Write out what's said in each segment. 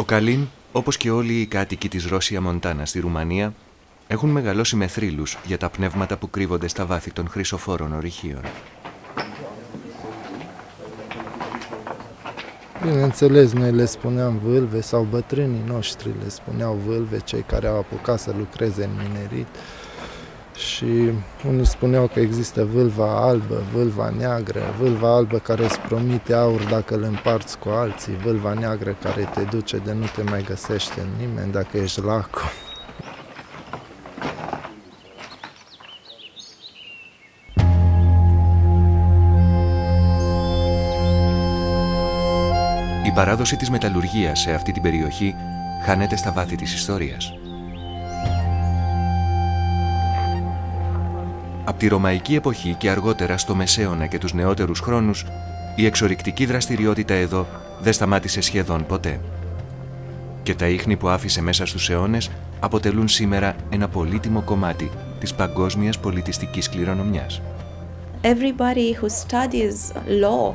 Καλίν, όπως και όλοι οι κάτοικοι της Ρώσια Μοντάνα στη Ρουμανία, έχουν μεγαλώσει με θρύλους για τα πνεύματα που κρύβονται στα βάθη των χρυσοφόρων ορυχείων. Bineînțeles, noi le spuneam vâlve sau bătrânii noștri le spuneau vâlve, cei care au apucat să lucreze în minerit. Și unii spuneau că există vâlva albă, vâlva neagră, vâlva albă care îți promite aur dacă îl împarți cu alții, vâlva neagră care te duce de nu te mai găsește nimeni dacă ești lacu. Η παράδοση της μεταλλουργίας σε αυτή την περιοχή χάνεται στα βάθη της ιστορίας. Από τη Ρωμαϊκή εποχή και αργότερα στο Μεσαίωνα και τους νεότερους χρόνους, η εξορρυκτική δραστηριότητα εδώ δεν σταμάτησε σχεδόν ποτέ. Και τα ίχνη που άφησε μέσα στους αιώνες αποτελούν σήμερα ένα πολύτιμο κομμάτι της παγκόσμιας πολιτιστικής κληρονομιάς. Everybody who studies law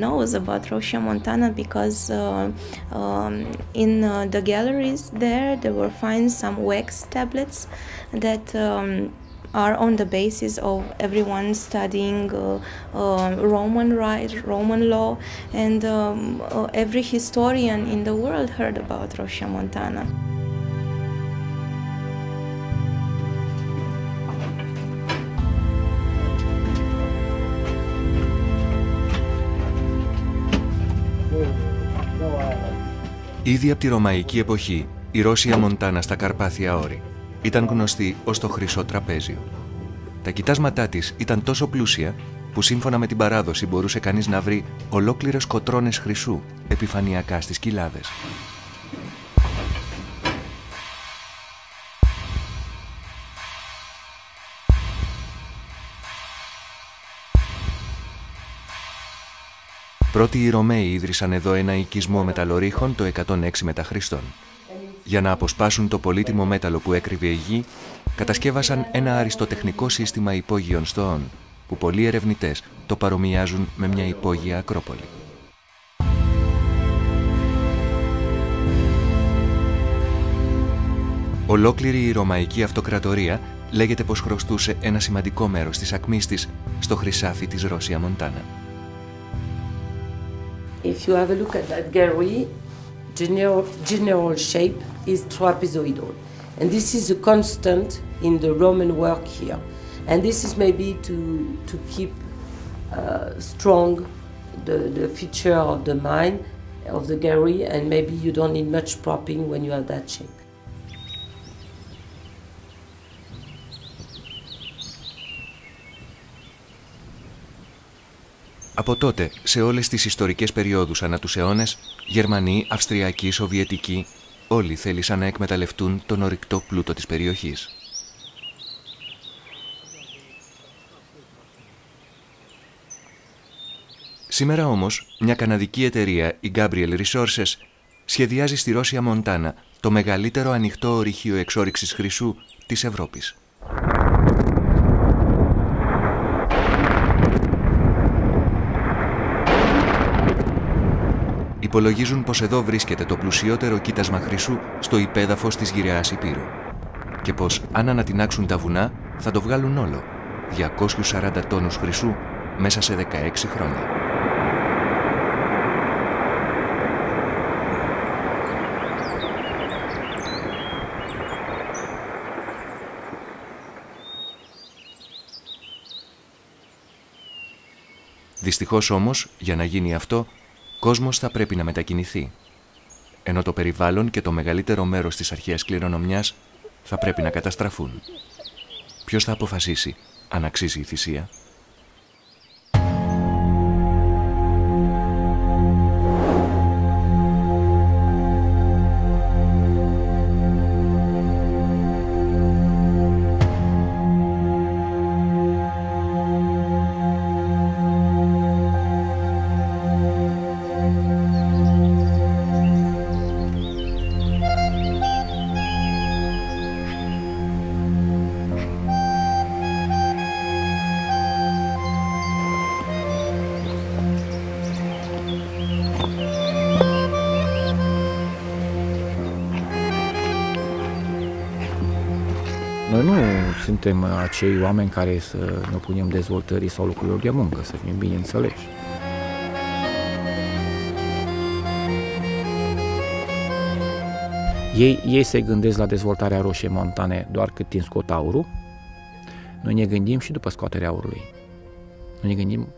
knows about Rosia Montana because in the galleries there will find some wax tablets that are on the basis of everyone studying Roman right, Roman law, and every historian in the world heard about Rosia Montana. Ήδη από τη Ρωμαϊκή εποχή, η Ρώσια Μοντάνα στα Καρπάθια Όρη ήταν γνωστή ως το Χρυσό Τραπέζιο. Τα κοιτάσματά της ήταν τόσο πλούσια που σύμφωνα με την παράδοση μπορούσε κανείς να βρει ολόκληρες κοτρώνες χρυσού επιφανειακά στις κοιλάδες. Πρώτοι οι Ρωμαίοι ίδρυσαν εδώ ένα οικισμό μεταλλορύχων το 106 μετά Χριστόν. Για να αποσπάσουν το πολύτιμο μέταλλο που έκρυβε η γη, κατασκεύασαν ένα αριστοτεχνικό σύστημα υπόγειων στοών, που πολλοί ερευνητές το παρομοιάζουν με μια υπόγεια Ακρόπολη. Ολόκληρη η Ρωμαϊκή Αυτοκρατορία λέγεται πως χρωστούσε ένα σημαντικό μέρος της ακμής της στο χρυσάφι της Ρώσια Μοντάνα. If you have a look at that gallery, general shape is trapezoidal. And this is a constant in the Roman work here. And this is maybe to keep strong the feature of the mine, of the gallery, and maybe you don't need much propping when you have that shape. Από τότε, σε όλες τις ιστορικές περιόδους ανά τους αιώνες, Γερμανοί, Αυστριακοί, Σοβιετικοί, όλοι θέλησαν να εκμεταλλευτούν τον ορυκτό πλούτο της περιοχής. Σήμερα όμως, μια καναδική εταιρεία, η Gabriel Resources, σχεδιάζει στη Ρώσια Μοντάνα το μεγαλύτερο ανοιχτό ορυχείο εξόρυξης χρυσού της Ευρώπης. Υπολογίζουν πως εδώ βρίσκεται το πλουσιότερο κοίτασμα χρυσού στο υπέδαφος της γυραιάς Υπήρου και πως αν ανατινάξουν τα βουνά θα το βγάλουν όλο, 240 τόνους χρυσού μέσα σε 16 χρόνια. Δυστυχώς όμως, για να γίνει αυτό, κόσμος θα πρέπει να μετακινηθεί, ενώ το περιβάλλον και το μεγαλύτερο μέρος της αρχαίας κληρονομιάς θα πρέπει να καταστραφούν. Ποιος θα αποφασίσει αν αξίζει η θυσία? suntem acei oameni care să ne opunem dezvoltării sau locurilor de muncă, să fim bine înțeleși. Ei se gândesc la dezvoltarea Roșiei Montane doar cât timp scot aurul. Noi ne gândim și după scoaterea aurului. Noi ne gândim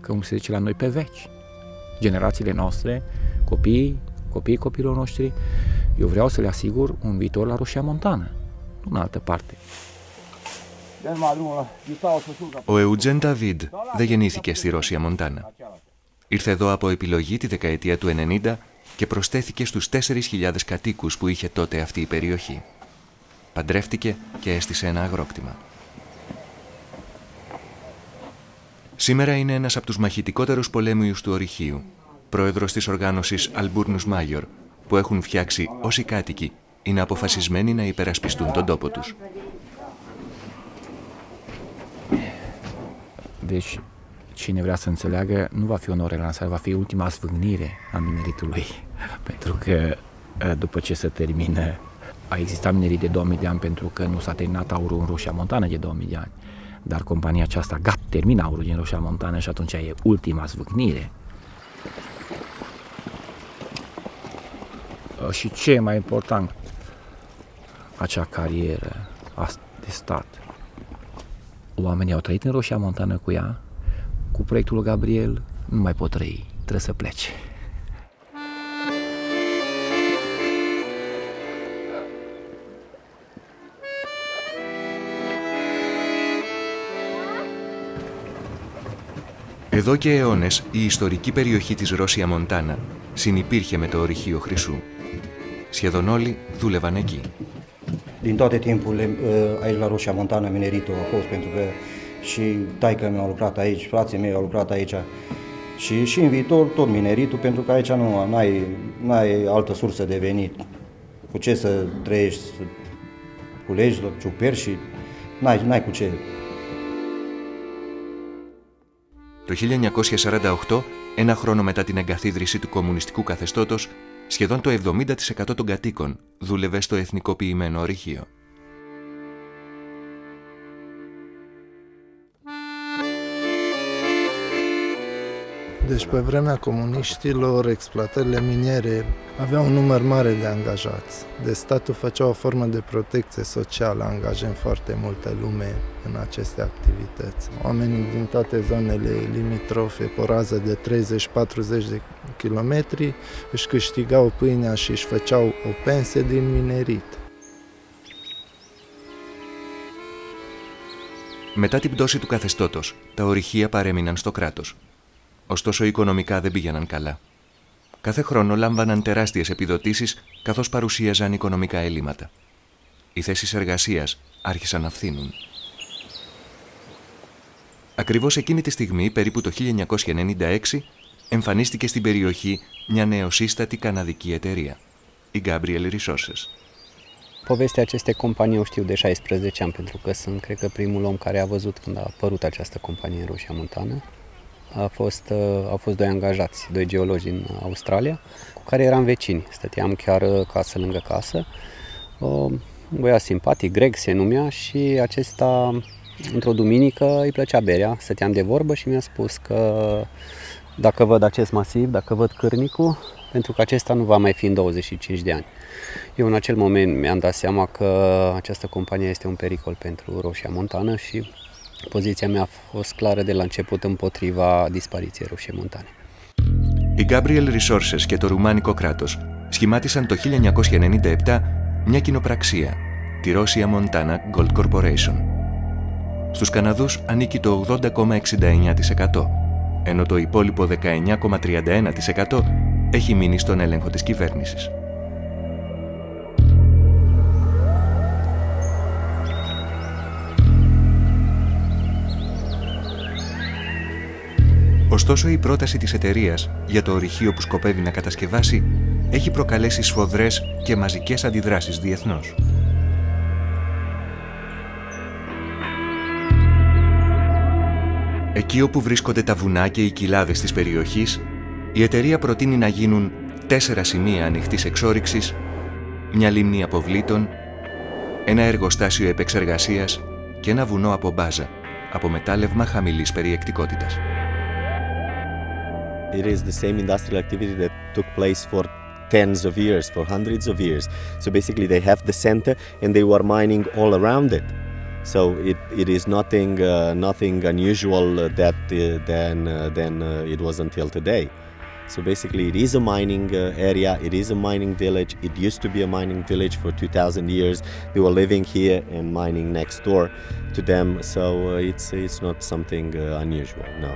cum se zice la noi, pe veci. Generațiile noastre, copiilor noștri, eu vreau să le asigur un viitor la Roșia Montană, nu în altă parte. Ο Εουτζέν Νταβίντ δεν γεννήθηκε στη Ρώσια Μοντάνα. Ήρθε εδώ από επιλογή τη δεκαετία του 90 και προσθέθηκε στους 4.000 κατοίκους που είχε τότε αυτή η περιοχή. Παντρεύτηκε και έστησε ένα αγρόκτημα. Σήμερα είναι ένας από τους μαχητικότερους πολέμιους του ορυχείου, πρόεδρος της οργάνωσης Αλμπούρνους Μάγιορ, που έχουν φτιάξει όσοι κάτοικοι είναι αποφασισμένοι να υπερασπιστούν τον τόπο τους. Deci, cine vrea să înțeleagă, nu va fi o nouă relansare, va fi ultima zvâgnire a mineritului. Pentru că după ce se termină, a existat minerit de 2000 de ani pentru că nu s-a terminat aurul în Roșia Montană de 2000 de ani. Dar compania aceasta, termină aurul din Roșia Montană și atunci e ultima zvâcnire. Și ce e mai important, acea carieră de stat. Oamenii au trăit în Roșia Montană cu ea, cu proiectul lui Gabriel nu mai pot trăi, trebuie să plece. Εδώ και αιώνες η ιστορική περιοχή της Ρώσια Μοντάνα συνυπήρχε με το ορυχείο Χρυσού. Σχεδόν όλοι δούλευαν εκεί. Din toate timpurile, aici la Roșia Montană, mineritul a fost, pentru că și taică-mi a lucrat aici, frații mei au lucrat aici și în viitor tot mineritul, pentru că aici n-ai altă sursă de venit. Cu ce să trăiești, să culegi ciuperi și n-ai cu ce. Το 1948, ένα χρόνο μετά την εγκαθίδρυση του κομμουνιστικού καθεστώτος, σχεδόν το 70% των κατοίκων δούλευε στο εθνικοποιημένο ορυχείο. Deci pe vremea comuniștilor, exploatările miniere aveau un număr mare de angajați. Deci statul făcea o formă de protecție socială, angajăm foarte multă lume în aceste activități. Oamenii din toate zonele limitrofe, pe o rază de 30-40 de kilometri, își câștigau pâinea și își făceau o pensie din minerit. Μετά την πτώση του καθεστώτος, τα ορυχεία παρέμειναν στο κράτος. Ωστόσο, οικονομικά δεν πήγαιναν καλά. Κάθε χρόνο λάμβαναν τεράστιες επιδοτήσεις, καθώς παρουσίαζαν οικονομικά έλλειμματα. Οι θέσεις εργασίας άρχισαν να φθήνουν. Ακριβώς εκείνη τη στιγμή, περίπου το 1996, εμφανίστηκε στην περιοχή μια νεοσύστατη καναδική εταιρεία, η Gabriel Resources. Povestea acestei companii o știu de 16 ani, pentru că sunt, cred că, primul om care a văzut când a apărut această companie în Roșia Montană. Au fost doi angajați, doi geologi din Australia, cu care eram vecini. Stăteam chiar casă lângă casă. Un băiat simpatic, Greg se numea, și acesta, într-o duminică, îi plăcea berea. Stăteam de vorbă și mi-a spus că dacă văd acest masiv, dacă văd cârnicul, pentru că acesta nu va mai fi în 25 de ani. Eu în acel moment mi-am dat seama că această companie este un pericol pentru Roșia Montană și poziția mea a fost clară de la început împotriva dispariției Roșiei Montane. Η Gabriel Resources και το ρουμάνικο κράτος σχημάτισαν το 1997 μια κοινοπραξία, τη Roșia Montana Gold Corporation. Στους Καναδούς ανήκει το 80,69%, ενώ το υπόλοιπο 19,31% έχει μείνει στον έλεγχο της κυβέρνησης. Ωστόσο, η πρόταση της εταιρείας για το ορυχείο που σκοπεύει να κατασκευάσει έχει προκαλέσει σφοδρές και μαζικές αντιδράσεις διεθνώς. Εκεί όπου βρίσκονται τα βουνά και οι κοιλάδες της περιοχής, η εταιρεία προτείνει να γίνουν 4 σημεία ανοιχτής εξόρυξης, μια λίμνη αποβλήτων ένα εργοστάσιο επεξεργασίας και ένα βουνό από μπάζα, από μετάλλευμα χαμηλής περιεκτικότητας. It is the same industrial activity that took place for tens of years, for hundreds of years. So basically they have the center and they were mining all around it. So it is nothing unusual that than it was until today. So basically it is a mining area, it is a mining village. It used to be a mining village for 2000 years. They were living here and mining next door to them. So it's not something unusual, no.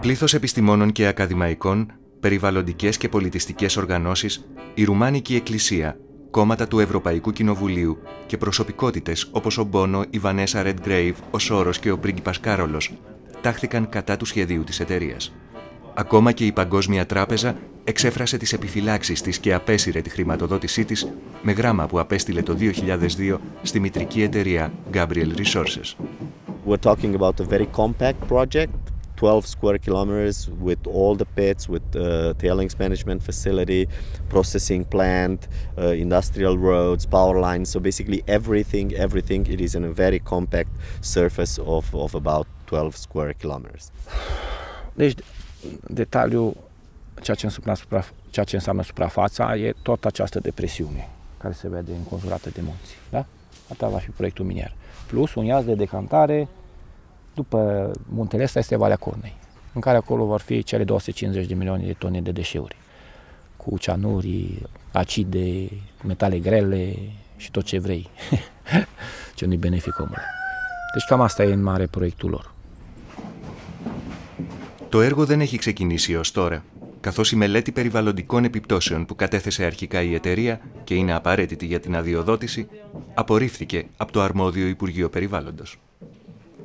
Πλήθος επιστημόνων και ακαδημαϊκών, περιβαλλοντικές και πολιτιστικές οργανώσεις, η Ρουμάνικη Εκκλησία, κόμματα του Ευρωπαϊκού Κοινοβουλίου και προσωπικότητες όπως ο Μπόνο, η Βανέσα Ρεντγκρέιβ, ο Σόρος και ο πρίγκιπας Κάρολος τάχθηκαν κατά του σχεδίου της εταιρείας. Ακόμα και η Παγκόσμια Τράπεζα εξέφρασε τις επιφυλάξεις της και απέσυρε τη χρηματοδότησή της με γράμμα που απέστειλε το 2002 στη μητρική εταιρεία Gabriel Resources. We're talking about a very compact project, 12 square kilometers with all the pits, with tailings management facility, processing plant, industrial roads, power lines. So basically everything. It is in a very compact surface of about 12 square kilometers. Deci, detaliul, ceea ce înseamnă suprafața, e tot această depresiune care se vede înconjurată de munți. Da? Asta va fi proiectul minier. Plus un iaz de decantare. După muntele ăsta este Valea Cornei, în care acolo vor fi cele 250 de milioane de tone de deșeuri, cu cianuri, acide, metale grele și tot ce vrei, ce nu-i benefic omului. Deci cam asta e în mare proiectul lor. Το έργο δεν έχει ξεκινήσει ως τώρα, καθώς η μελέτη περιβαλλοντικών επιπτώσεων που κατέθεσε αρχικά η εταιρεία και είναι απαραίτητη για την αδειοδότηση, απορρίφθηκε από το αρμόδιο Υπουργείο Περιβάλλοντος.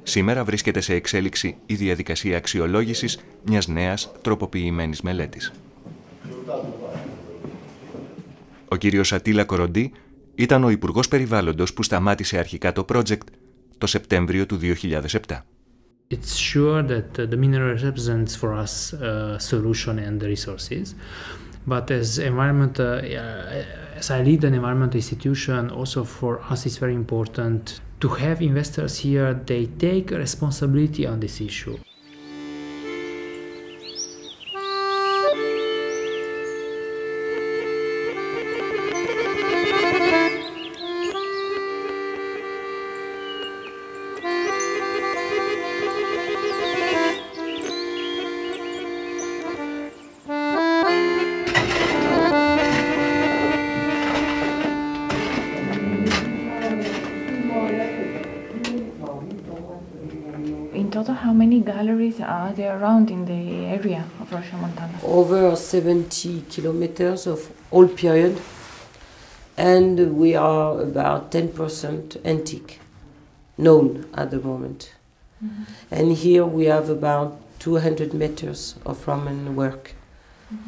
Σήμερα βρίσκεται σε εξέλιξη η διαδικασία αξιολόγησης μιας νέας τροποποιημένης μελέτης. Ο κύριος Ατίλα Κοροντή ήταν ο Υπουργός Περιβάλλοντος που σταμάτησε αρχικά το project το Σεπτέμβριο του 2007. It's sure that the mineral represents for us a solution and the resources, but as I lead an environmental institution, also for us it's very important to have investors here, they take responsibility on this issue. How many galleries are there around in the area of Roșia Montană? Over 70 kilometers of all period, and we are about 10% antique, known at the moment. Mm-hmm. And here we have about 200 meters of Roman work,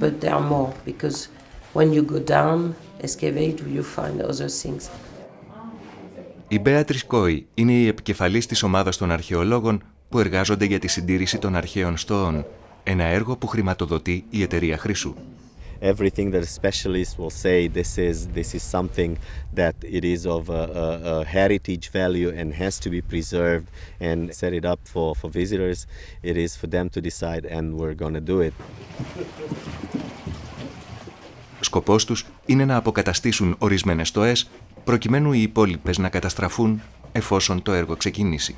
but there are more because when you go down, excavate, you find other things. Η Μπέατρις Κόι είναι η επικεφαλής της ομάδας των αρχαιολόγων που εργάζονται για τη συντήρηση των αρχαίων στόων, ένα έργο που χρηματοδοτεί η εταιρεία Χρυσού. Everything that specialists will say this is something that it is of a heritage value and has to be preserved and set it up for visitors. It is for them to decide and we're going to do it. Σκοπός τους είναι να αποκαταστήσουν ορισμένες στοές προκειμένου οι υπόλοιπες να καταστραφούν εφόσον το έργο ξεκινήσει.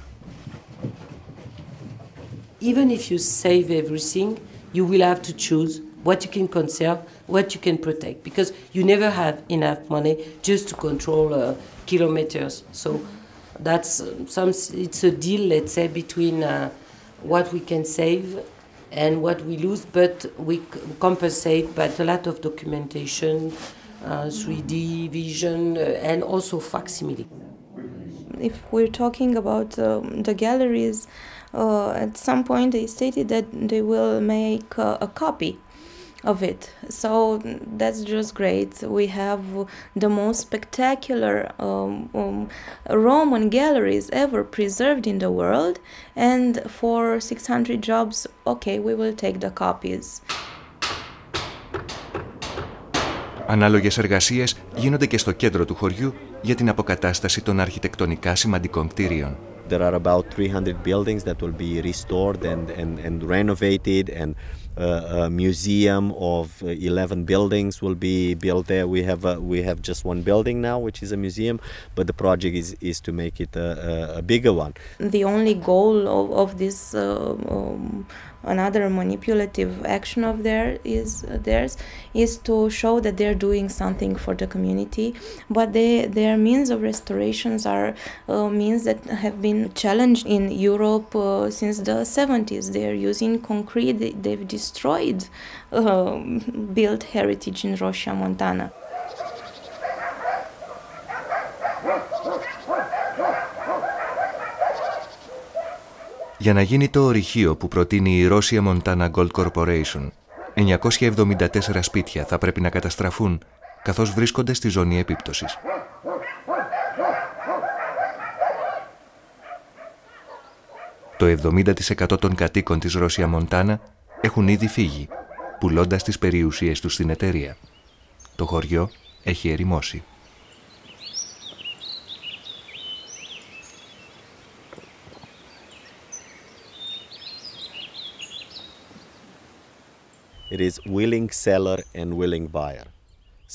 Even if you save everything, you will have to choose what you can conserve, what you can protect, because you never have enough money just to control kilometers. So that's it's a deal, let's say, between what we can save and what we lose, but we compensate by a lot of documentation, 3D vision, and also facsimile. If we're talking about the galleries, at some point they stated that they will make a copy of it. So that's just great. We have the most spectacular Roman galleries ever preserved in the world, and for 600 jobs, okay, we will take the copies. Ανάλογες εργασίες γίνονται και στο κέντρο του χωριού για την αποκατάσταση των αρχιτεκτονικά σημαντικών κτίριων. There are about 300 buildings that will be restored and renovated, and a museum of 11 buildings will be built there. We have just one building now, which is a museum, but the project is to make it a bigger one. The only goal of this another manipulative action of theirs is to show that they're doing something for the community, but their means of restorations are means that have been challenged in Europe since the 70s. They're using concrete. They've destroyed built heritage in Roșia Montana. Για να γίνει το ορυχείο που προτείνει η Roșia Montana Gold Corporation, 974 σπίτια θα πρέπει να καταστραφούν, καθώς βρίσκονται στη ζώνη επίπτωσης. Το 70% των κατοίκων της Roșia Montana έχουν ήδη φύγει, πουλώντας τις περιουσίες τους στην εταιρεία. Το χωριό έχει ερημώσει. It is willing seller and willing buyer.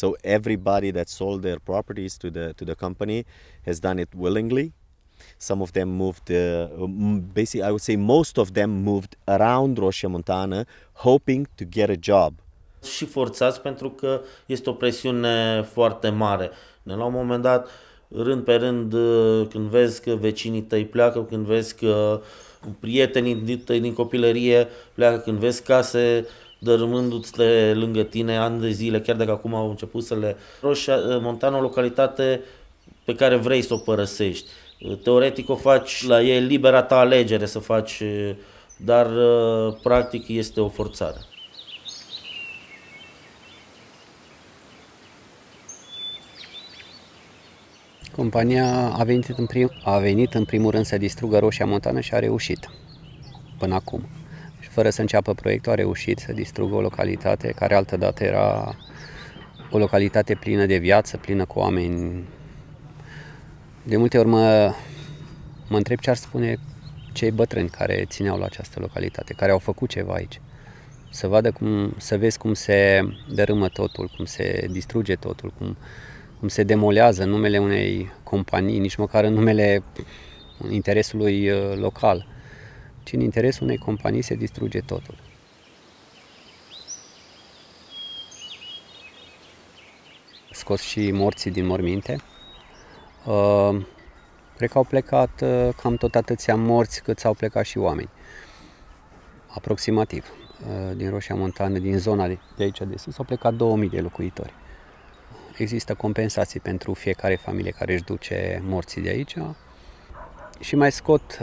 So everybody that sold their properties to the company has done it willingly. Some of them moved, basically I would say most of them moved around Roșia Montana hoping to get a job. Și forțați pentru că este o presiune foarte mare. La un moment dat, rând pe rând, când vezi că vecinii tăi pleacă, când vezi că prietenii tăi din copilărie pleacă, când vezi case dărâmându-ți lângă tine ani de zile, chiar dacă acum au început să le... Roșia Montana, o localitate pe care vrei să o părăsești. Teoretic o faci, la e libera ta alegere să faci, dar practic este o forțare. Compania a venit în primul rând să distrugă Roșia Montana și a reușit până acum. Și fără să înceapă proiectul a reușit să distrugă o localitate care altădată era o localitate plină de viață, plină cu oameni. De multe ori mă întreb ce ar spune cei bătrâni care țineau la această localitate, care au făcut ceva aici. Să vezi cum se dărâmă totul, cum se distruge totul, cum se demolează în numele unei companii, nici măcar în numele interesului local, ci în interesul unei companii se distruge totul. Scos și morții din morminte. Cred că au plecat cam tot atâția morți cât s-au plecat și oameni. Aproximativ. Din Roșia Montana, din zona de aici de sus, au plecat 2000 de locuitori. Există compensații pentru fiecare familie care își duce morții de aici și mai scot,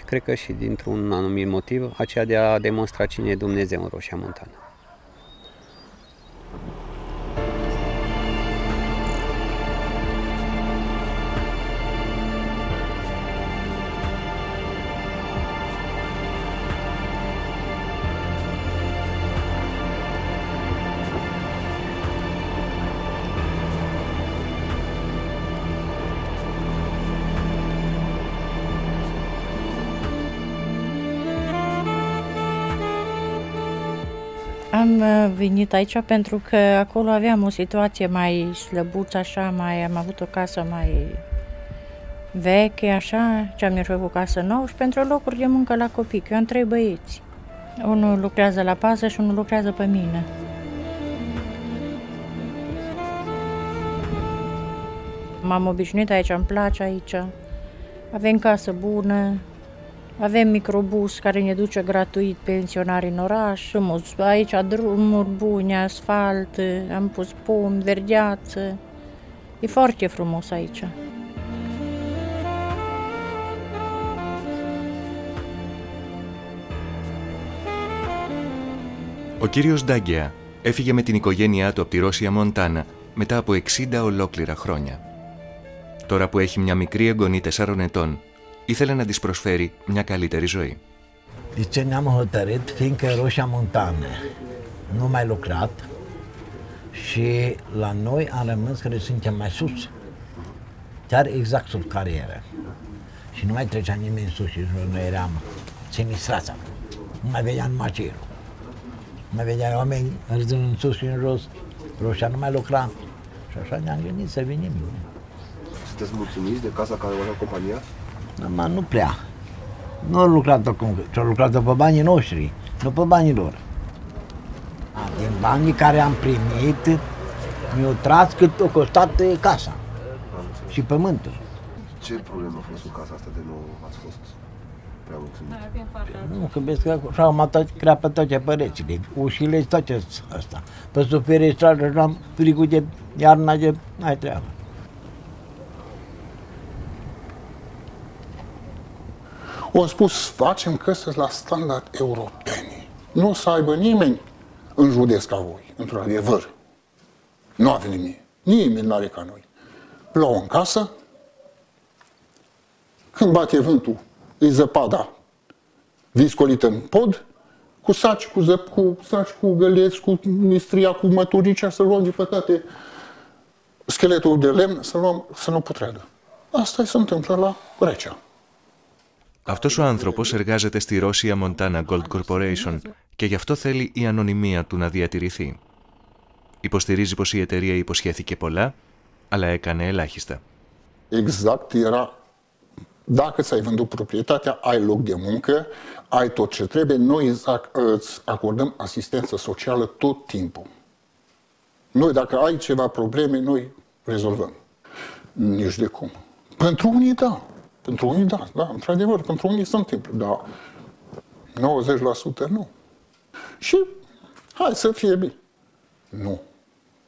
cred că și dintr-un anumit motiv, aceea de a demonstra cine e Dumnezeu în Roșia Montana. Am venit aici pentru că acolo aveam o situație mai slăbuță, așa, am avut o casă mai veche, așa, ce am făcut casă nouă și pentru locuri de muncă la copii, că eu am 3 băieți. Unul lucrează la pază și unul lucrează pe mine. M-am obișnuit aici, îmi place aici, avem casă bună. Avem microbus care ne duce gratuit pensionarii în oraș, aici drumuri bune, asfalt, am pus pomi, verdeață. E foarte frumos aici. Ο κύριος Ντάγκεα έφυγε με την οικογένειά του από τη Ρώσια Μοντάνα μετά από 60 ολόκληρα χρόνια. Τώρα που έχει μια μικρή εγγονή 4 ετών, ήθελε να της προσφέρει μια καλύτερη ζωή. De ce ne-am hotărât? Fiindcă Roșia Montana nu mai lucrat, Și la noi am rămas că suntem mai sus, chiar exact sub carieră. Și nu mai trecea nimeni sus și noi eram semistrața. Nu mai vedea numai cerul. Nu mai vedea oameni râzând în sus și în jos, Roșia nu mai lucra. Și așa ne-am gândit să venim. Sunteți mulțumiți de casa care o avea compania? Da, nu prea. Nu au lucrat acum, ci-au lucrat pe banii noștri, nu pe banii lor. Din banii care am primit, mi-au tras cât a costat casa și pământul. Ce problemă a fost cu casa asta de nu ați fost prea mulțumit? Nu, că vezi că așa am creat pe toate părețile, ușile și toate astea. Pe sub ferestrare am frigul de iarna de n-ai treabă. Au spus, facem căsăți la standard europeni. Nu o să aibă nimeni în județ ca voi, într-un adevăr. Nu avem nimeni. Nimeni nu are ca noi. Plouă în casă, când bate vântul, e zăpada viscolită în pod, cu saci, cu găleți, cu mistria, cu măturicea, să luăm de pătate scheletul de lemn, să nu putreadă. Asta se întâmplă la Grecia. Αυτός ο άνθρωπος εργάζεται στη Russia Montana Gold Corporation και γι' αυτό θέλει η ανωνυμία του να διατηρηθεί. Υποστηρίζει πως η εταιρεία υποσχέθηκε πολλά, αλλά έκανε ελάχιστα. Exact, era, dacă ți-ai vândut proprietatea, ai loc de muncă, ai tot ce trebuie, noi îți acordăm asistență socială tot timpul. Noi, dacă ai ceva probleme, noi rezolvăm. Nici de cum. Pentru unii, da. Pentru unii, da, într-adevăr, pentru unii se întâmplă, dar 90% nu. Și hai să fie bine.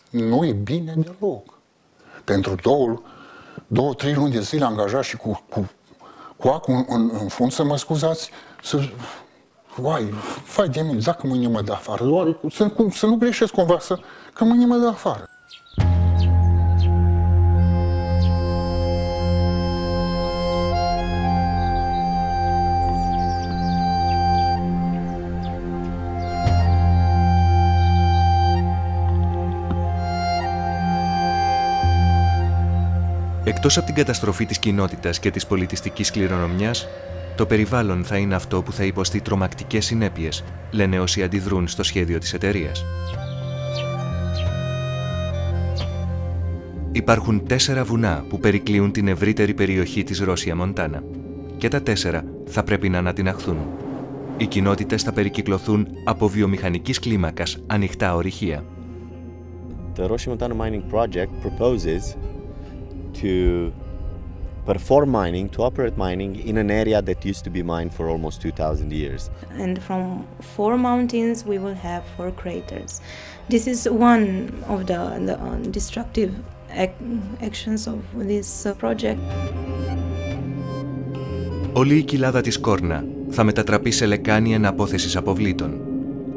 Nu e bine deloc. Pentru 2-3 luni de zile angajat și cu acul în fund, să mă scuzați, fai de mine, dacă mâine mă dă afară, să nu greșesc cumva, că mâine mă dă afară. Εκτός από την καταστροφή της κοινότητας και της πολιτιστικής κληρονομιάς, το περιβάλλον θα είναι αυτό που θα υποστεί τρομακτικές συνέπειες, λένε όσοι αντιδρούν στο σχέδιο της εταιρείας. Υπάρχουν 4 βουνά που περικλείουν την ευρύτερη περιοχή της Ρώσια Μοντάνα και τα 4 θα πρέπει να ανατιναχθούν. Οι κοινότητες θα περικυκλωθούν από βιομηχανικής κλίμακας ανοιχτά ορυχεία. The Russia Montana Mining Project proposes to perform mining, to operate mining in an area that used to be mined for almost 2,000 years. And from 4 mountains we will have 4 craters. This is one of the destructive actions of this project. Όλη η κοιλάδα της Κόρνα θα μετατραπεί σε λεκάνη εναπόθεσης αποβλήτων.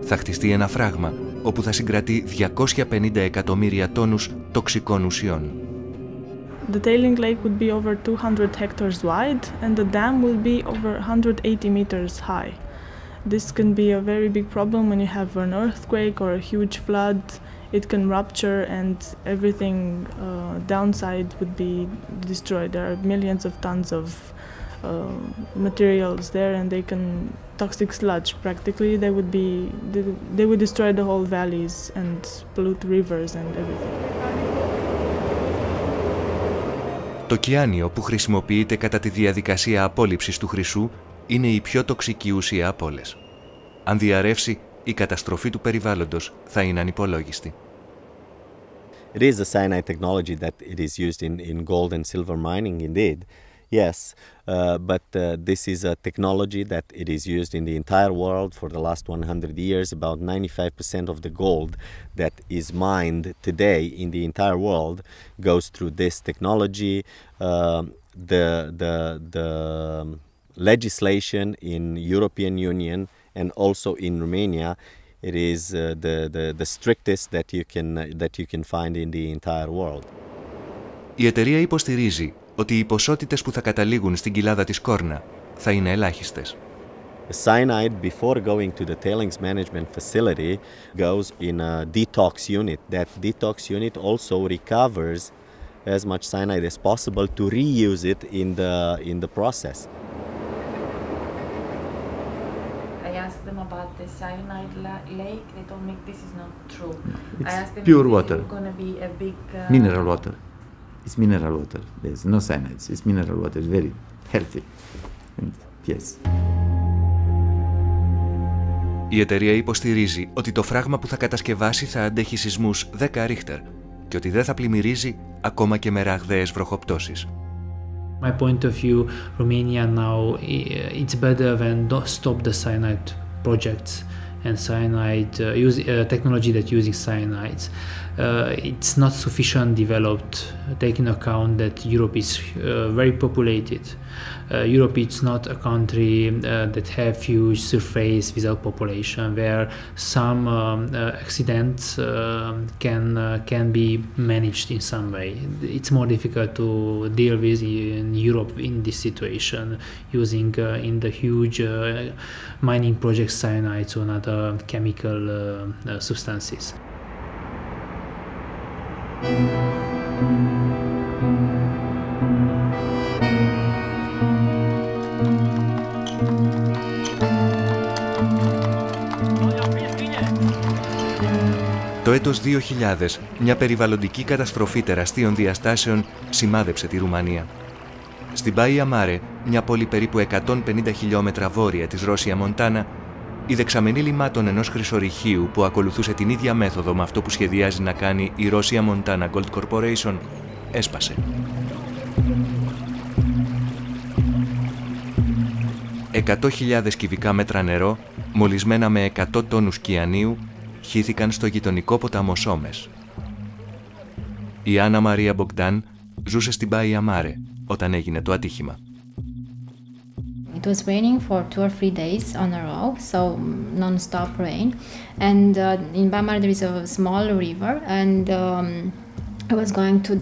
Θα χτιστεί ένα φράγμα όπου θα συγκρατεί 250 εκατομμύρια τόνους τοξικών ουσιών. The tailing lake would be over 200 hectares wide and the dam will be over 180 meters high. This can be a very big problem when you have an earthquake or a huge flood. It can rupture and everything downside would be destroyed. There are millions of tons of materials there and they can toxic sludge practically. They would destroy the whole valleys and pollute rivers and everything. Το κιάνιο που χρησιμοποιείται κατά τη διαδικασία απόλυψης του χρυσού είναι η πιο τοξική ουσία από όλες. Αν διαρρεύσει, η καταστροφή του περιβάλλοντος θα είναι ανυπολόγιστη. It is a cyanide technology that it is used in gold and silver mining indeed. Yes, but this is a technology that it is used in the entire world for the last 100 years. About 95% of the gold that is mined today in the entire world goes through this technology. The legislation in European Union and also in Romania, it is the strictest that you can find in the entire world. Η εταιρεία υποστηρίζει ότι οι ποσότητες που θα καταλήγουν στην κοιλάδα της Κόρνα θα είναι ελάχιστες. Cyanide, before going to the tailings management facility, goes in a detox unit. That detox unit also recovers as much cyanide as possible to reuse it in the process. I asked them about the cyanide lake. They told me this is not true. It's I asked them pure if water. it's going to be a big Mineral water. It's mineral water. There's no cyanides. It's mineral water. It's very healthy. And yes. Η εταιρεία υποστηρίζει ότι το φράγμα που θα κατασκευάσει θα αντέχει σεισμούς 10 ρίχτερ και ότι δεν θα πλημμυρίζει ακόμα και με ραγδαίες βροχοπτώσεις. My point of view, Romania now, it's better than stop the cyanide projects and cyanide technology that using cyanides. It's not sufficient developed, taking account that Europe is very populated. Europe is not a country that have huge surface without population, where some accidents can be managed in some way. It's more difficult to deal with in Europe in this situation, using in the huge mining projects cyanides or other chemical substances. Το έτος 2000, μια περιβαλλοντική καταστροφή τεραστίων διαστάσεων σημάδεψε τη Ρουμανία. Στην Μπάια Μάρε, μια πόλη περίπου 150 χιλιόμετρα βόρεια της Ρώσια Μοντάνα, η δεξαμενή λιμάτων ενός χρυσορυχείου που ακολουθούσε την ίδια μέθοδο με αυτό που σχεδιάζει να κάνει η Ρώσια Montana Gold Corporation έσπασε. 100.000 κυβικά μέτρα νερό, μολυσμένα με 100 τόνους κυανίου, χύθηκαν στο γειτονικό ποταμό Σόμες. Η Άννα Μαρία Μπογκδάν ζούσε στην Μπάια Μάρε όταν έγινε το ατύχημα. It was raining for 2 or 3 days on a row, so non-stop rain. And in Baia there is a small river, and I was going to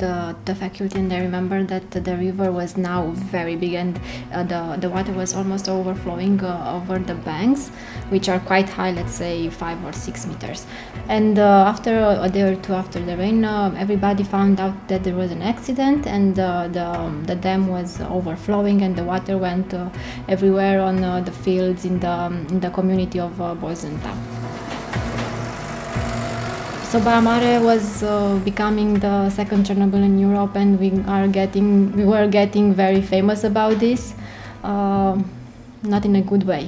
the faculty, and I remember that the river was now very big, and the water was almost overflowing over the banks, which are quite high, let's say 5 or 6 meters. And after a day or two after the rain, everybody found out that there was an accident, and the dam was overflowing, and the water went everywhere on the fields in the community of Boizenta. So Baia Mare was becoming the second Chernobyl in Europe, and we were getting very famous about this, not in a good way.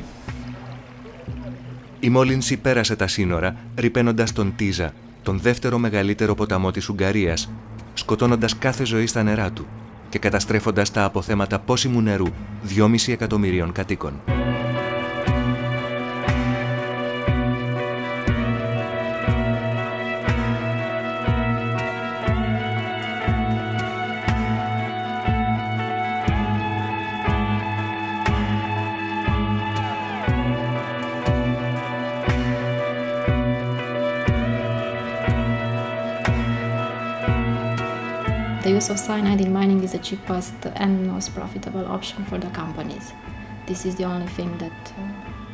Η μόλυνση πέρασε τα σύνορα, ρυπαίνοντας τον Τίζα, τον δεύτερο μεγαλύτερο ποταμό της Ουγγαρίας, σκοτώνοντας κάθε ζωή στα νερά του και καταστρέφοντας τα αποθέματα πόσιμου νερού 2,5 εκατομμυρίων κατοίκων. The use of cyanide in mining is the cheapest and most profitable option for the companies. This is the only thing that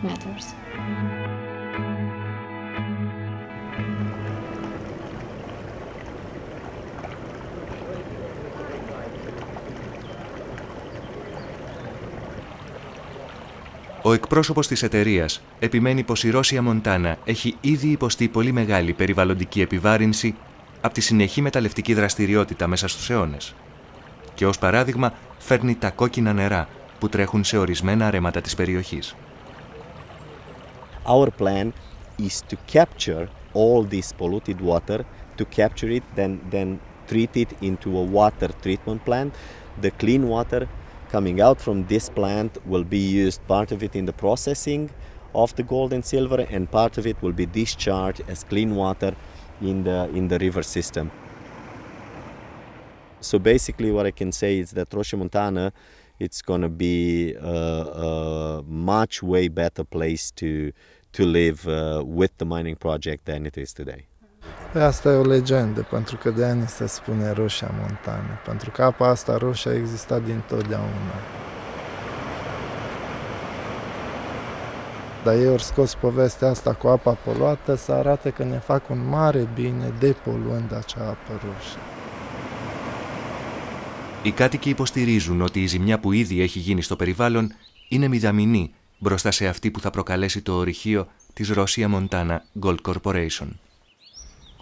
matters. Ο εκπρόσωπος της εταιρείας επιμένει πως η Ρώσια Μοντάνα έχει ήδη υποστεί πολύ μεγάλη περιβαλλοντική επιβάρυνση από τη συνεχή μεταλλευτική δραστηριότητα μέσα στους αιώνες. Και ως παράδειγμα φέρνει τα κόκκινα νερά που τρέχουν σε ορισμένα ρέματα της περιοχής. Our plan is to capture all this polluted water, to capture it, then treat it into a water treatment plant. The clean water coming out from this plant will be used, part of it in the processing of the gold and silver, and part of it will be discharged as clean water in the river system. So basically what I can say is that Roșia Montana, it's going to be a much way better place to live with the mining project than it is today. Asta e o legendă, pentru că de ani se spune Roșia Montana, pentru că apa asta roșie a existat dintotdeauna. Dar ei au scos povestea asta cu apa poluată să arate că ne fac un mare bine depoluând acea apă roșie. Οι κάτοικοι υποστηρίζουν ότι η ζημιά που ήδη έχει γίνει στο περιβάλλον είναι μηδαμινή μπροστά σε αυτή που θα προκαλέσει το ορυχείο της Rosia Montana Gold Corporation.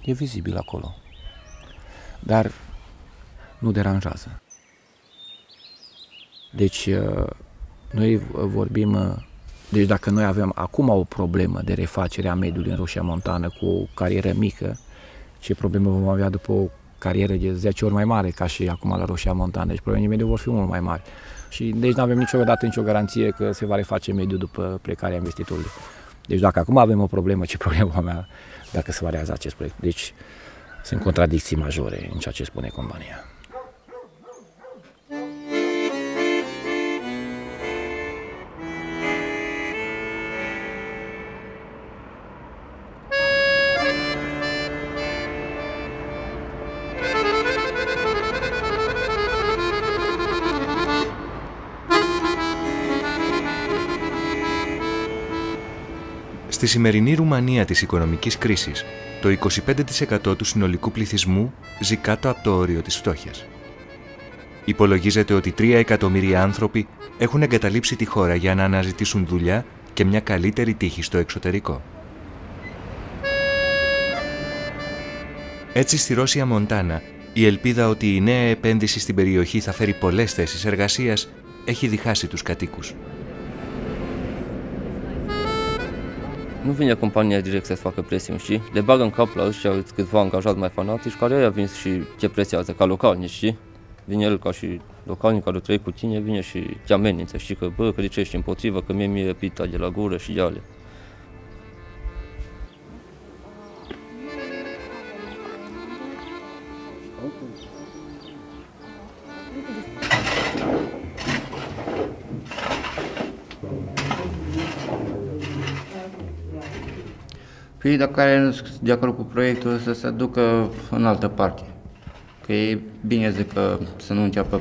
E vizibil acolo, dar nu deranjează. Deci, noi vorbim, deci dacă noi avem acum o problemă de refacere a mediului în Rosia Montană cu o carieră mică, ce problemă vom avea după o carieră de 10 ori mai mare ca și acum la Rosia Montană, deci problemele mediului vor fi mult mai mari. Și deci nu avem niciodată nicio garanție că se va reface mediul după plecarea investitorului. Deci dacă acum avem o problemă, ce problemă vom avea dacă se va realiza acest proiect? Deci sunt contradicții majore în ceea ce spune compania. Στη σημερινή Ρουμανία της οικονομικής κρίσης, το 25% του συνολικού πληθυσμού ζει κάτω από το όριο της φτώχειας. Υπολογίζεται ότι 3 εκατομμύρια άνθρωποι έχουν εγκαταλείψει τη χώρα για να αναζητήσουν δουλειά και μια καλύτερη τύχη στο εξωτερικό. Έτσι, στη Ρώσια Μοντάνα, η ελπίδα ότι η νέα επένδυση στην περιοχή θα φέρει πολλές θέσεις εργασίας έχει διχάσει τους κατοίκους. Nu vine compania direct să facă presiuni, știi? Le bagă în cap la ăștia câțiva angajați mai fanatici care ei vin și te presează ca localnici, știi? Vine el ca și localnic care trăie cu tine, vine și te amenință, știi? Că bă, că de ce ești împotrivă, că mie pita de la gură și de alea. Păi dacă care nu sunt de acord cu proiectul să se ducă în altă parte. Că e bine zic că să nu înceapă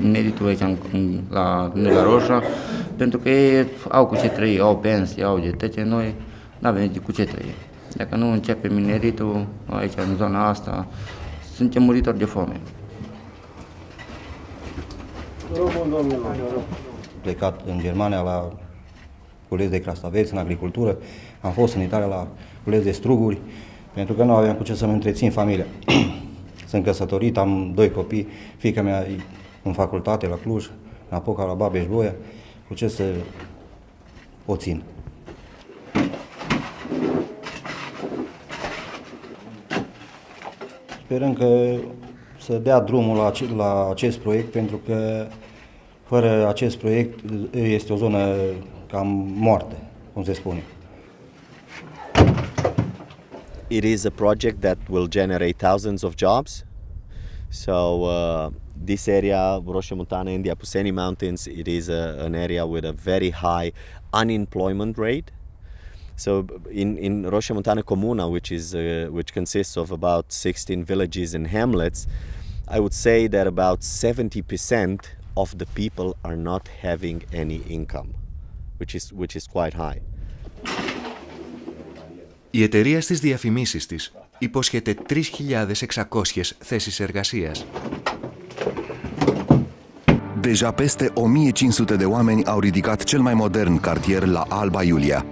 mineritul aici la Nula Roșa, pentru că ei au cu ce trăi, au pensii, au de tăce, noi nu avem cu ce trăi. Dacă nu începe mineritul aici în zona asta, suntem muritori de foame. Plecat în Germania la culez de crastaveți, în agricultură, am fost în Italia la culez de struguri, pentru că nu aveam cu ce să-mi întrețin familia. Sunt căsătorit, am 2 copii, fiica mea e în facultate la Cluj, în Apoca la Babeș-Boia, cu ce să o țin. Sperăm că să dea drumul la acest proiect, pentru că fără acest proiect este o zonă cam moarte, cum se spune. It is a project that will generate thousands of jobs. So this area, Rosia Montana in the Apuseni Mountains, it is an area with a very high unemployment rate. So in Rosia Montana Comuna, which consists of about 16 villages and hamlets, I would say that about 70% of the people are not having any income, which is quite high. Η εταιρεία στις διαφημίσεις της υπόσχεται 3.600 θέσεις εργασίας. Deja peste 1500 de oameni au ridicat cel mai modern cartier la Alba Iulia.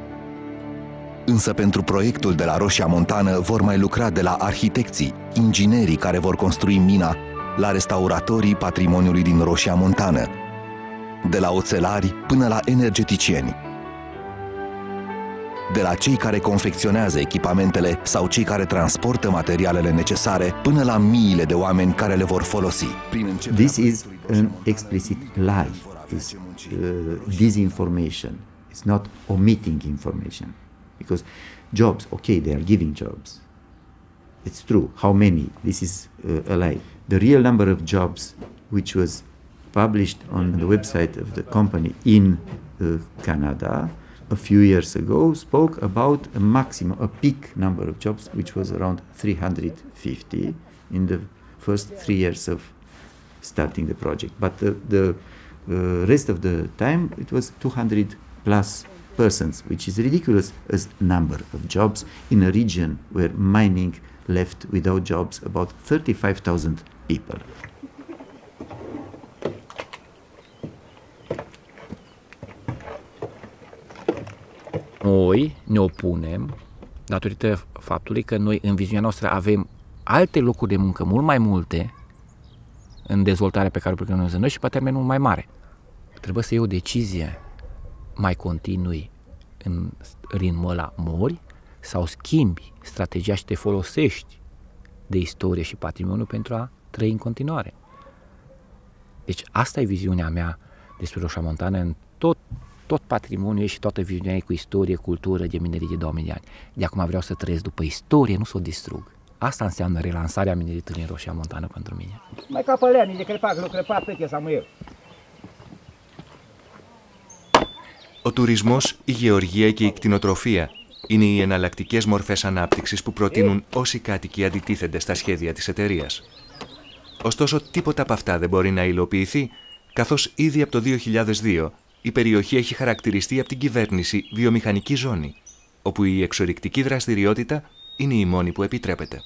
Însă pentru proiectul de la Rosia Montană vor mai lucra de la arhitecții, inginerii care vor construi mina, la restauratorii patrimoniului din Rosia Montană, de la oțelari până la energeticieni, de la cei care confecționează echipamentele sau cei care transportă materialele necesare până la miile de oameni care le vor folosi. This is an explicit lie. It's disinformation. It's not omitting information. Because jobs, okay, they are giving jobs. It's true. How many? This is a lie. The real number of jobs which was published on the website of the company in Canada a few years ago spoke about a peak number of jobs which was around 350 in the first 3 years of starting the project. But the rest of the time it was 200 plus persons, which is ridiculous as number of jobs in a region where mining left without jobs about 35,000 people. Noi ne opunem datorită faptului că noi în viziunea noastră avem alte locuri de muncă mult mai multe în dezvoltarea pe care o preconizăm noi și pe termen mult mai mare. Trebuie să iei o decizie, mai continui în ritmul ăla, mori sau schimbi strategia și te folosești de istorie și patrimoniu pentru a trăi în continuare. Deci asta e viziunea mea despre Roșia Montană în tot patrimoniul și toată viziunea ei cu istorie, cultură, de minerit de 2000 de ani. De acum vreau să trăiesc după istorie, nu să o distrug. Asta înseamnă relansarea mineritului în Roșia Montană pentru mine. Mai ca păleanii de crepac, lucrepat pe Samuel. Ο τουρισμός, η γεωργία και η κτηνοτροφία είναι οι εναλλακτικές μορφές ανάπτυξης που προτείνουν όσοι κάτοικοι αντιτίθενται στα σχέδια της εταιρείας. Ωστόσο, τίποτα από αυτά δεν μπορεί να υλοποιηθεί, καθώς ήδη από το 2002 η περιοχή έχει χαρακτηριστεί από την κυβέρνηση βιομηχανική ζώνη, όπου η εξορυκτική δραστηριότητα είναι η μόνη που επιτρέπεται.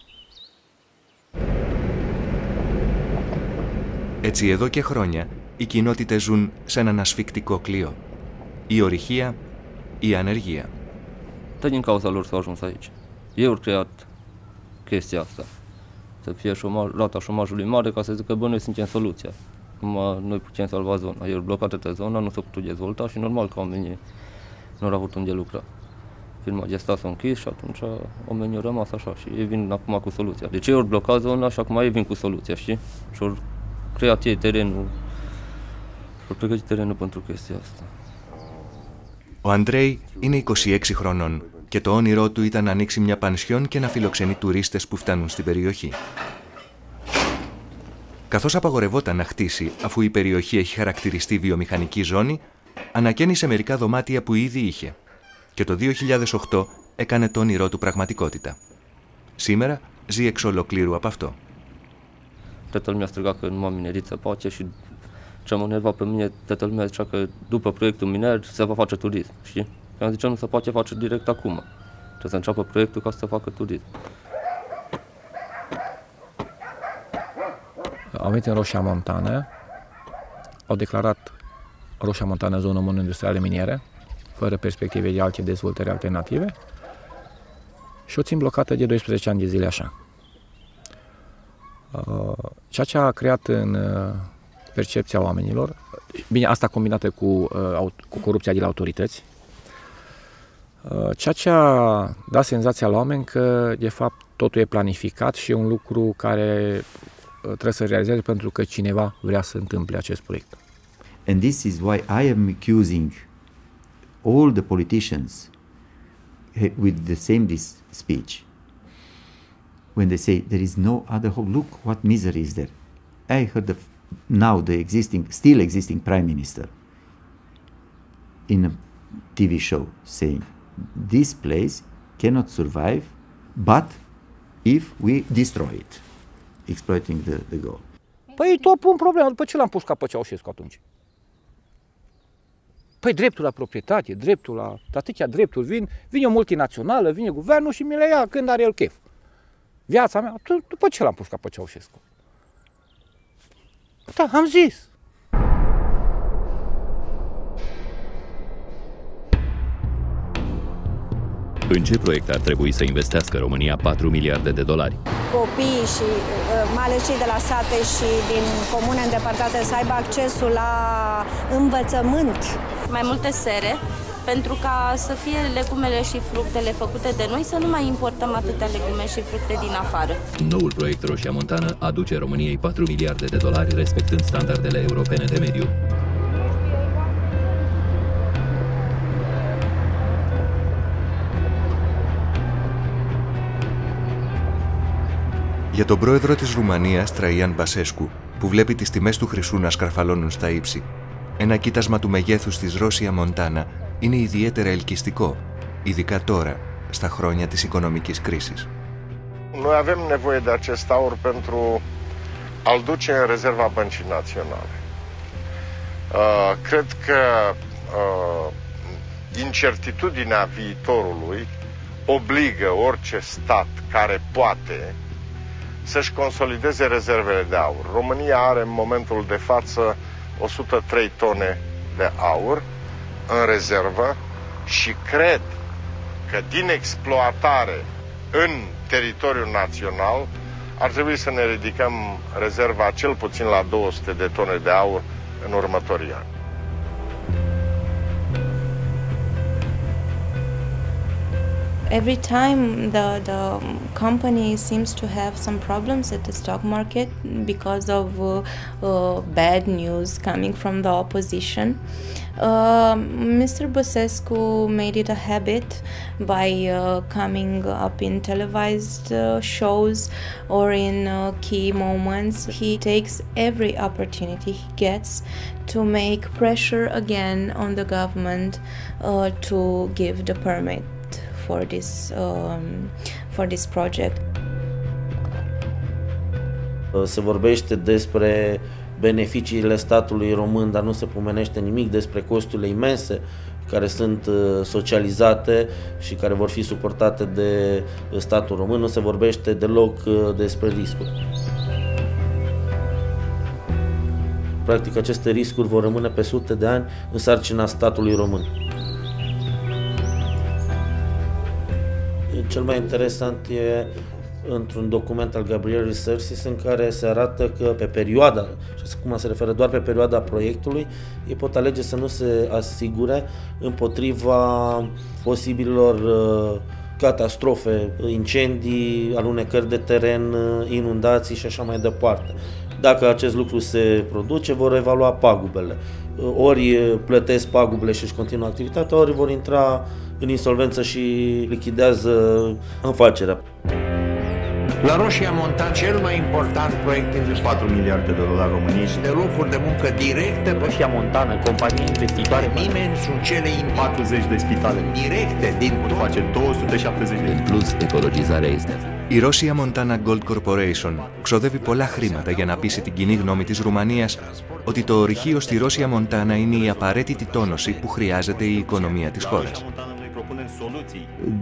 Έτσι, εδώ και χρόνια, οι κοινότητες ζουν σε έναν ασφικτικό κλειό. Η ορυχία, η ανεργία. Tot din cauza lor s-au ajuns aici. Ei au creat chestia asta. Să fie rata șomajului mare ca să zică, bă, noi suntem soluția. Noi putem salva zona. Ei au blocat toată zona, nu s-a putut dezvolta și normal că oamenii nu au avut unde lucra. Firma Gestas s-a închis și atunci oamenii au rămas așa și ei vin acum cu soluția. Deci ei au blocat zona și acum ei vin cu soluția, știi? Și au creat ei terenul, au pregătit terenul pentru chestia asta. Ο Αντρέι είναι 26 χρονών και το όνειρό του ήταν να ανοίξει μια πανσιόν και να φιλοξενεί τουρίστες που φτάνουν στην περιοχή. Καθώς απαγορευόταν να χτίσει αφού η περιοχή έχει χαρακτηριστεί βιομηχανική ζώνη, ανακαίνισε μερικά δωμάτια που ήδη είχε και το 2008 έκανε το όνειρό του πραγματικότητα. Σήμερα ζει εξ ολοκλήρου από αυτό. Toată lumea striga că numai minerit se face și ce m-a enervat pe mine, toată lumea zicea că după proiectul miner se va face turism, știi? Eu am zis, nu se poate face direct acum. Trebuie să înceapă proiectul ca să se facă turism. Au venit în Roșia Montană, au declarat Roșia Montană zonă monoindustrială minieră, fără perspective de alte dezvoltări alternative și o țin blocată de 12 ani de zile așa. Ceea ce a creat în percepția oamenilor, bine, asta combinată cu corupția de la autorități, ceea ce a dat senzația la oameni că, de fapt, totul e planificat și e un lucru care trebuie să realizeze pentru că cineva vrea să întâmple acest proiect. And this is why I am accusing all the politicians with the same speech. When they say there is no other hope, look what misery is there. I heard now the still existing prime minister in a TV show saying this place cannot survive but if we destroy it, exploiting the gold. Păi tot pun problema, după ce l-am pușcat pe Ceaușescu atunci? Păi dreptul la proprietate, dreptul la atâtea drepturi, vine o multinațională, vine guvernul și mi le ia când are el chef. Viața mea, după ce l-am pușcat pe Ceaușescu? Da, am zis. În ce proiect ar trebui să investească România 4 miliarde de dolari? Copiii și mai ales cei de la sate și din comune îndepărtate să aibă accesul la învățământ. Mai multe sere, pentru ca să fie legumele și fructele făcute de noi, să nu mai importăm atâtea legume și fructe din afară. Noul proiect Roșia Montană aduce României 4 miliarde de dolari, respectând standardele europene de mediu. Για τον πρόεδρο της Ρουμανίας, Τραϊάν Μπασέσκου, που βλέπει τις τιμές του χρυσού να σκαρφαλώνουν στα ύψη, ένα κοίτασμα του μεγέθους της Ρώσια Μοντάνα είναι ιδιαίτερα ελκυστικό, ειδικά τώρα, στα χρόνια της οικονομικής κρίσης. Noi avem nevoie de acest aur pentru a-l duce în rezerva Băncii Naționale. Cred că incertitudinea viitorului obligă orice stat care poate să-și consolideze rezervele de aur. România are în momentul de față 103 tone de aur în rezervă și cred că din exploatare în teritoriul național ar trebui să ne ridicăm rezerva cel puțin la 200 de tone de aur în următorii ani. Every time the company seems to have some problems at the stock market because of bad news coming from the opposition, Mr. Băsescu made it a habit by coming up in televised shows or in key moments. He takes every opportunity he gets to make pressure again on the government to give the permit for this project. Se vorbește despre beneficiile statului român, dar nu se pomenește nimic despre costurile imense care sunt socializate și care vor fi suportate de statul român. Nu se vorbește deloc despre riscuri. Practic, aceste riscuri vor rămâne pe sute de ani în sarcina statului român. Cel mai interesant e într-un document al Gabriel Researches în care se arată că pe perioada, și acum se referă doar pe perioada proiectului, ei pot alege să nu se asigure împotriva posibilor catastrofe, incendii, alunecări de teren, inundații și așa mai departe. Dacă acest lucru se produce, vor evalua pagubele. Ori plătesc pagubele și își continuă activitatea, ori vor intra în insolvență și lichidează afacerea. La Roșia Montană, cel mai important proiect de 4 miliarde de dolari României și de locuri de muncă directe. Roșia Montană, companie investitoare, nimeni sunt cele 40 de spitale directe din pot face 270 de. În plus, ecologizarea este. Η Roshia Montana Gold Corporation ξοδεύει πολλά χρήματα για να πείσει την κοινή γνώμη της Ρουμανίας ότι το ορυχείο στη Roshia Montana είναι η απαραίτητη τόνωση που χρειάζεται η οικονομία της χώρας.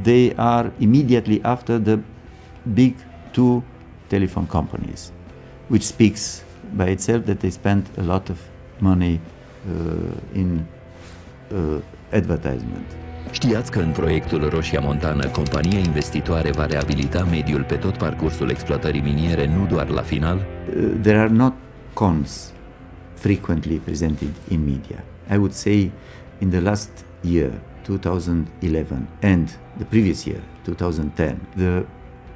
They are immediately after the big two telephone companies, which speaks by itself that they spent a lot of money in advertisement. Știați că în proiectul Roșia Montană, compania investitoare va reabilita mediul pe tot parcursul exploatării miniere, nu doar la final? There are not cons frequently presented in media. I would say in the last year, 2011, and the previous year, 2010, the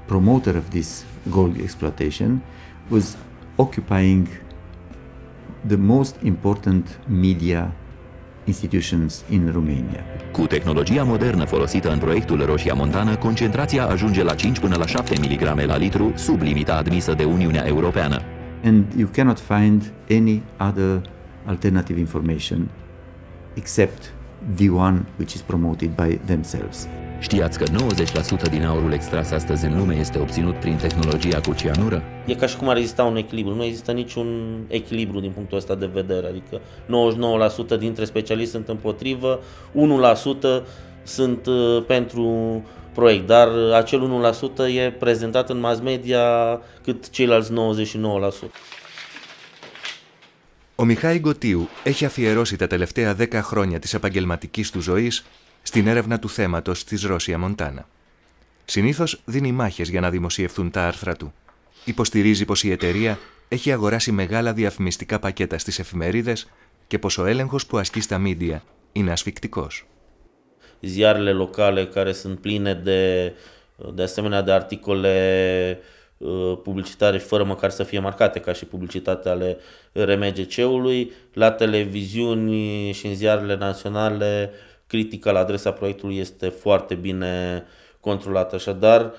promoter of this gold exploitation was occupying the most important media institutions in Romania. Cu tehnologia modernă folosită în proiectul Roșia Montană, concentrația ajunge la 5 până la 7 mg la litru, sub limita admisă de Uniunea Europeană. And you cannot find any other alternative information except the one which is promoted by themselves. Știați că 90% din aurul extras astăzi în lume este obținut prin tehnologia cu cianură? E ca și cum ar exista un echilibru. Nu există niciun echilibru din punctul ăsta de vedere. Adică 99% dintre specialiști sunt împotrivă, 1% sunt pentru proiect, dar acel 1% e prezentat în mass media cât ceilalți 99%. Ο Μιχάη Γκοτίου έχει αφιερώσει τα τελευταία 10 χρόνια της επαγγελματικής του ζωής στην έρευνα του θέματος της Ρώσια Μοντάνα. Συνήθως δίνει μάχες για να δημοσιευθούν τα άρθρα του. Υποστηρίζει πως η εταιρεία έχει αγοράσει μεγάλα διαφημιστικά πακέτα στις εφημερίδες και πως ο έλεγχος που ασκεί στα μίντια είναι ασφικτικός. Ziarele locale care sunt pline de asemenea de articole publicitare fără măcar să fie marcate ca și publicitate ale RMGC-ului, la televiziuni și în ziarele naționale critica la adresa proiectului este foarte bine controlată. Așadar,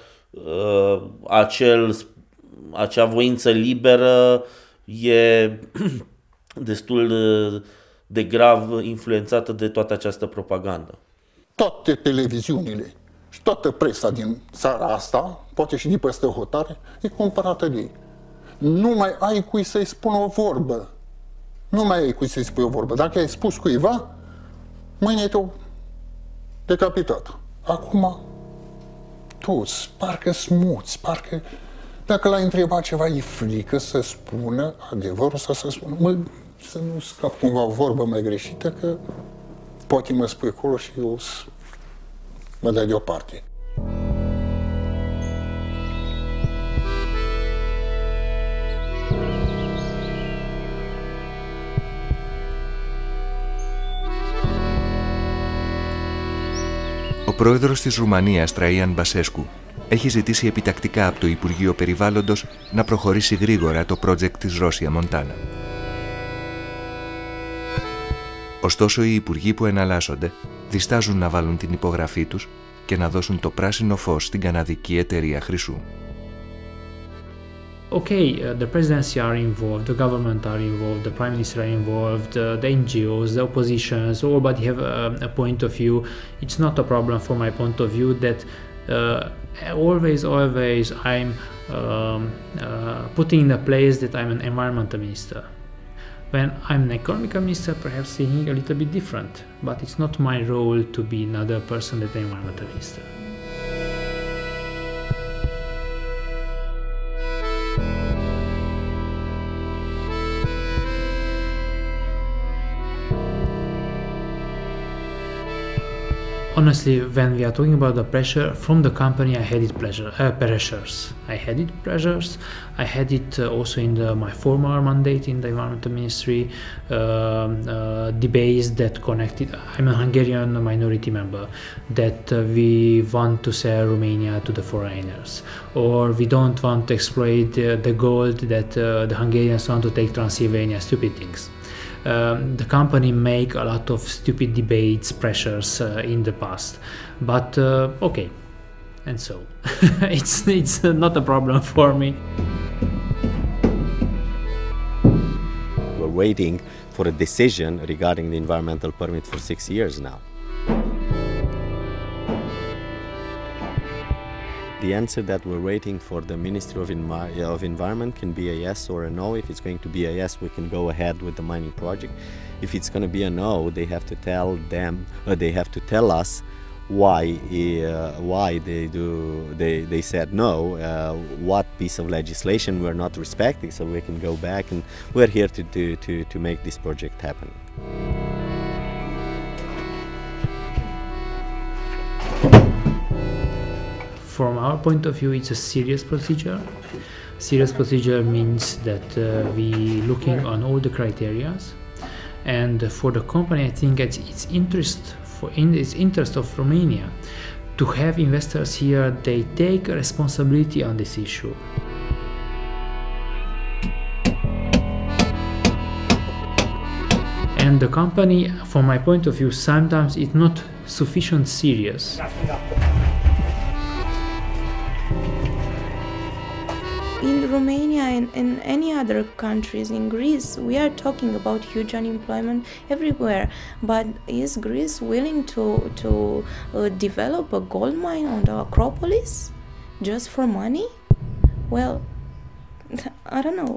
acea voință liberă e destul de grav influențată de toată această propagandă. Toate televiziunile și toată presa din țara asta, poate și din peste hotare, e comparată de ei. Nu mai ai cui să-i spună o vorbă. Nu mai ai cui să-i spui o vorbă. Dacă ai spus cuiva, mâine te-o decapitat. Acum, toți, parcă smuți, parcă... Dacă l-ai întrebat ceva, e frică să spună adevărul sau să spună, să nu scap cumva o vorbă mai greșită, că poate mă spui acolo și eu mă dai deoparte. Ο πρόεδρος της Ρουμανίας, Τραϊάν Μπασέσκου, έχει ζητήσει επιτακτικά από το Υπουργείο Περιβάλλοντος να προχωρήσει γρήγορα το project της Ρώσια Μοντάνα. Ωστόσο, οι υπουργοί που εναλλάσσονται διστάζουν να βάλουν την υπογραφή τους και να δώσουν το πράσινο φως στην καναδική εταιρεία χρυσού. Okay, the presidency are involved, the government are involved, the prime minister are involved, the NGOs, the oppositions, everybody have a point of view. It's not a problem from my point of view that always I'm putting in the place that I'm an environmental minister. When I'm an economic minister, perhaps thinking a little bit different, but it's not my role to be another person than the environmental minister. Honestly, when we are talking about the pressure from the company, I had it pressures. I had it pressures. I had it also in my former mandate in the environmental ministry. Debates that connected. I'm a Hungarian minority member. That we want to sell Romania to the foreigners, or we don't want to exploit the gold that the Hungarians want to take Transylvania. Stupid things. The company make a lot of stupid debates, pressures in the past, but okay, and so it's not a problem for me. We're waiting for a decision regarding the environmental permit for 6 years now. The answer that we're waiting for the Ministry of Environment can be a yes or a no. If it's going to be a yes, we can go ahead with the mining project. If it's going to be a no, they have to tell them, or they have to tell us why they said no, what piece of legislation we're not respecting, so we can go back, and we're here to make this project happen. From our point of view, it's a serious procedure. Serious procedure means that we looking on all the criteria, and for the company, I think it's its interest of Romania to have investors here. They take a responsibility on this issue. And the company, from my point of view, sometimes it's not sufficient serious. In Romania and in any other countries, in Greece, we are talking about huge unemployment everywhere. But is Greece willing to develop a gold mine on the Acropolis just for money? Well, I don't know.